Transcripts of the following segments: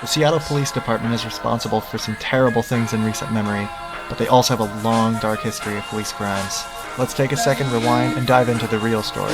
The Seattle Police Department is responsible for some terrible things in recent memory, but they also have a long, dark history of police crimes. Let's take a second, rewind, and dive into the real story.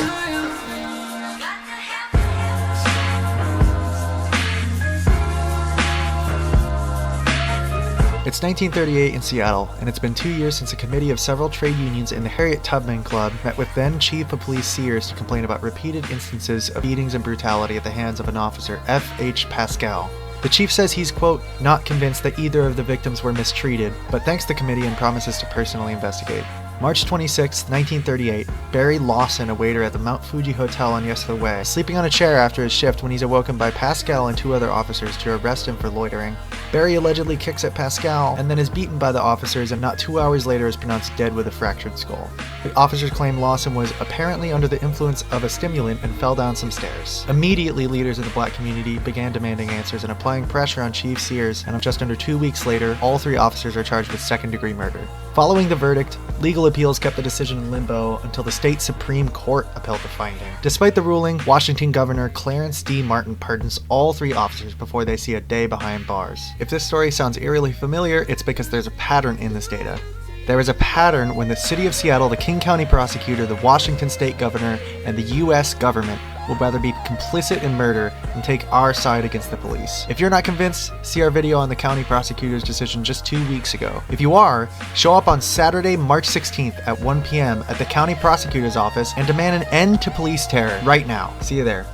It's 1938 in Seattle, and it's been 2 years since a committee of several trade unions in the Harriet Tubman Club met with then Chief of Police Sears to complain about repeated instances of beatings and brutality at the hands of an officer, F.H. Paschal. The chief says he's, quote, not convinced that either of the victims were mistreated, but thanks the committee and promises to personally investigate. March 26, 1938, Barry Lawson, a waiter at the Mount Fuji Hotel on Yesler Way, is sleeping on a chair after his shift when he's awoken by Paschal and 2 other officers to arrest him for loitering. Barry allegedly kicks at Paschal and then is beaten by the officers, and not 2 hours later is pronounced dead with a fractured skull. The officers claim Lawson was apparently under the influence of a stimulant and fell down some stairs. Immediately, leaders of the black community began demanding answers and applying pressure on Chief Sears, and just under 2 weeks later, all 3 officers are charged with second-degree murder. Following the verdict, legal appeals kept the decision in limbo until the state Supreme Court upheld the finding. Despite the ruling, Washington Governor Clarence D Martin pardons all 3 officers before they see a day behind bars. If this story sounds eerily familiar, it's because there's a pattern in this data. There is a pattern when the City of Seattle, the King County Prosecutor, the Washington State Governor, and the U.S. government will rather be complicit in murder than take our side against the police. If you're not convinced, see our video on the county prosecutor's decision just 2 weeks ago. If you are, show up on Saturday, March 16th at 1 p.m. at the county prosecutor's office and demand an end to police terror right now. See you there.